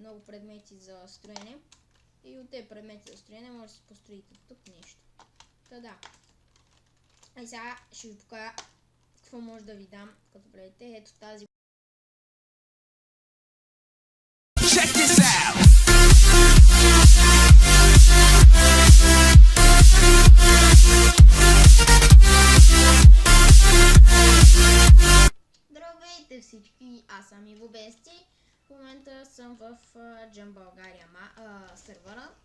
много предмети за строене. И от тези предмети за строене може да си построите тук нещо. Та да. И сега ще ви покажа какво може да ви дам, като влезете. Ето тази. Здравейте всички, аз съм Иво Бести. В момента съм в Jump България сервера.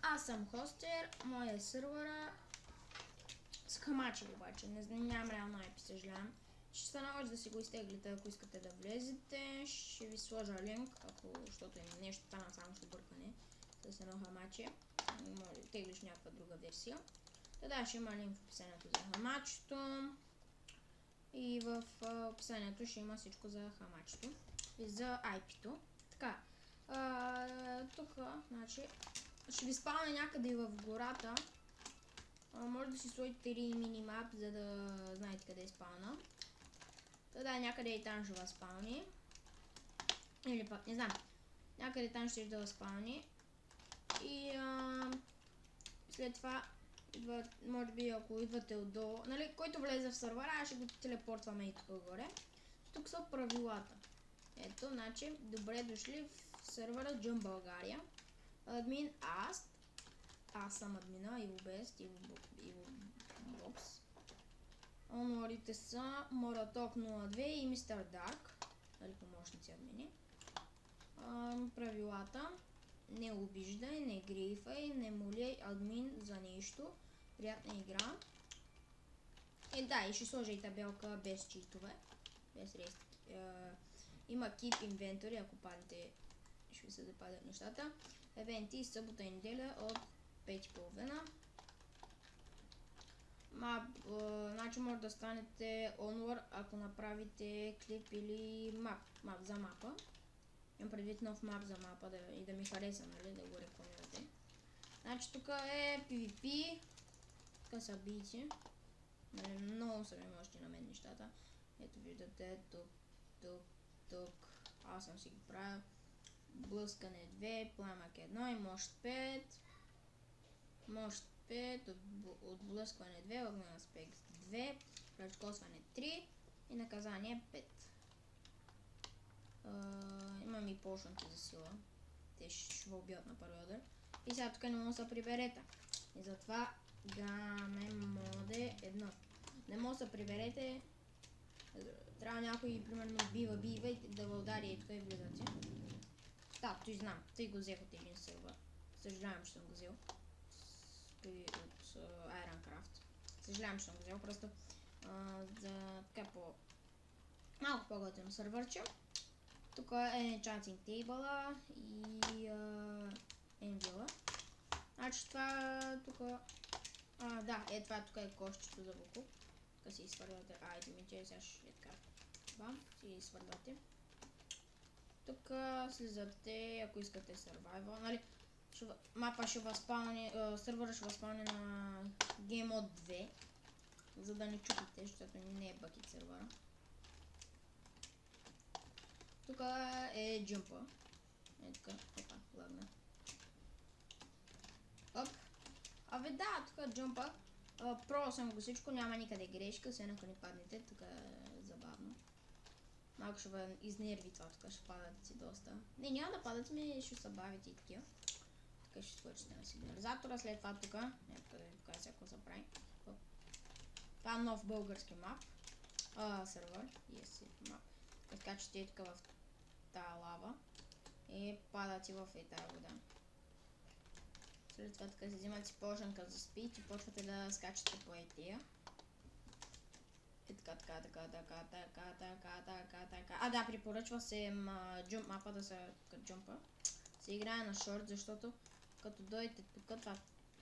Аз съм хостер, моя сервера с хамачи обаче, нямам реално IP, съжалявам. Ще се наложи да си го изтеглите, ако искате да влезете. Ще ви сложа линк, защото има нещо стана само с объркане с едно хамаче. Може да теглиш някаква друга версия. Тогава ще има линк в описанието за хамачето. И в описанието ще има всичко за хамачето и за IP-то. Така, тук, значи, ще ви спалня някъде и в гората. Може да си сложите минимап, за да знаете къде е спална. Да, някъде и там ще вас спални. Или пък, не знам, някъде там ще да вас спални. И след това, може би ако идвате отдолу, нали, който влезе в сервера, ще го телепортваме и тук горе. Тук са правилата. Ето, значи, добре дошли в сервера Jump България. Админ аз съм админа, Иво Бест, Иво Бокс. Онорите са Morotok 02 и Мистер Дарк, нали, помощници админи. Правилата: не обиждай, не грифай, не моляй админ за нещо. Приятна игра. И да, и ще сложа и табелка без читове. Без рейст. Има Keep Inventory, ако падите, ще ви се западят нещата. Евенти събота и неделя от 5:30. Значи може да станете онвар, ако направите клип или мап за мапа. Имам предвид нов мап за мапа и да ми хареса, нали, да го рекламирате. Значи тук е PvP. Тук са бийци. Нали, много са ми мощни на мен нещата. Ето виждате, тук. Аз съм си го правил. Блъскане 2, пламък 1 и мощ 5. Мощ 5, отблъскване 2, огнен аспект 2, пречкосване 3 и наказание 5. Имам и почнати за сила. Те ще убият на първи удар. И сега тук не може да се приберете. И затова даме моде 1. Не може да се приберете. Трябва някой, примерно, бива и да го удари и тук и влизате. Да, той знам. Тъй го взех от един сервер. Съжалявам, че съм го взел. От Ironcraft. Съжалявам, че съм го взел. Просто за така малко по-готино сервърче. Тук е Enchanting Table и Angela. Значи това тук... да, това тук е кошчето за буклук. Тук си изхвърляте айтемите, сега ще е така. Бам, си изхвърляте. Тук слизате, ако искате survival, нали? Мапа ще възпълни, сервера ще възпълни на Game Mode 2, за да не чупите, защото не е бъкет сервера. Тук е джумпа. Е така, опа, ладно. Оп. Абе да, тук е джумпа. Пробвал съм го всичко, няма никъде грешка, освен ако не паднете, тук е забавно. Малко ще ви изнерви това, тук ще падате си доста. Не, няма да падате, ще се бавите и такива. Тук ще свършите на сигнализатора, след това тук, ето да ви покажа всяко се прави. Това е нов български мап. Сервер, мап. Така че сте тук в тая лава и падате в тази вода. След това така си взимате си поженка за спит и почвате да скачате по етия. И така. Да, препоръчва се джумп мапа да се джумпа. Се играе на шорт, защото като дойдете тук,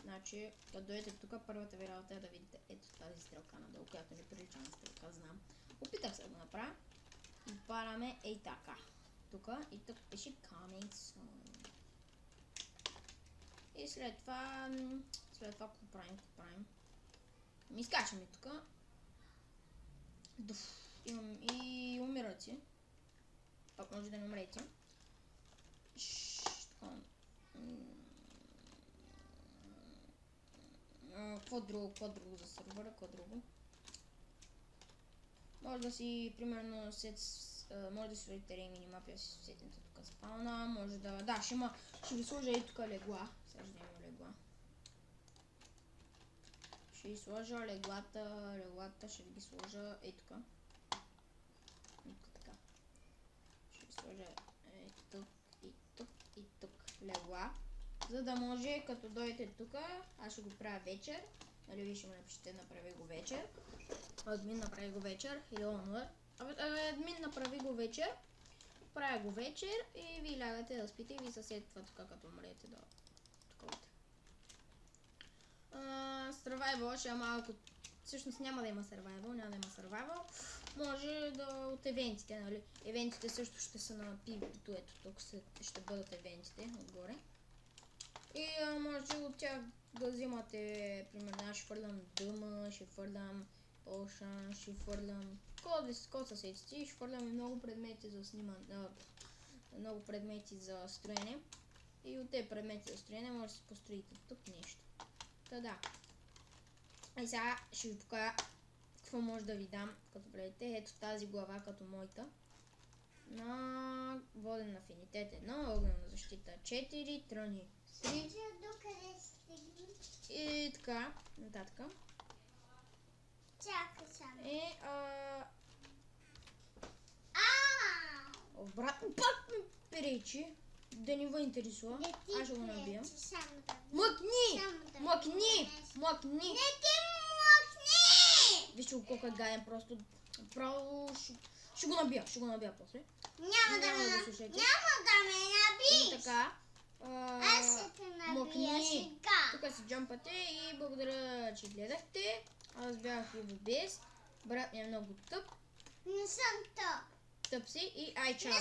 значи, като дойдете тук, първата ви работа е да видите ето тази стрелка надолу, която не прилича на стрелка, знам. Опитах се да го направя и параме ей така. Тук и тук пише coming soon. И след това какво правим? Ми скачаме тук. И умирате. Пак може да не умрете. какво друго за сервера, какво друго? Може да си, примерно, може да си сложите рей минимапи, да си сетите тук спауна, може да, ще ви сложа и тук легла, сега ще има легла. Ще ви сложа леглата ще ви ги сложа ей тук. Така. Ще ви сложа и тук легла, за да може като дойдете тук, аз ще го правя вечер, нали ви ще му напишете направи го вечер, админ направи го вечер или онлайн, админ направи го вечер, правя го вечер и ви лягате да спите и ви съседва тук като умрете да таковате. Survival ще е малко, всъщност няма да има survival, може да от евентите, нали, евентите също ще са на PvP-то, ето тук ще бъдат евентите отгоре. И може от тях да взимате, примерно, ще фърлям дъма, ще фърлям Ocean, ще фърлям код съседите, ще фърлям много предмети за снимане, много предмети за строене. И от тези предмети за строене може да си построите тук нещо. Да. И сега ще ви покажа какво може да ви дам, като влезете. Ето тази глава, като моята. На воден афинитет 1, огнена защита 4, тръни 3. И така, нататък. Чакай само. Обратно пак ми пречи. Да не ви интересува. Аз ще го набия. Мъкни! Не ти мъкни! Вижте го колко е гаден, просто право ще го набия после. Няма да ме набиш! И така. Аз ще те набия сега. Тук си джампате и благодаря, че гледахте. Аз бях IvoBest. Брат ми е много тъп. Не съм тъп. Тъп си и ай чао!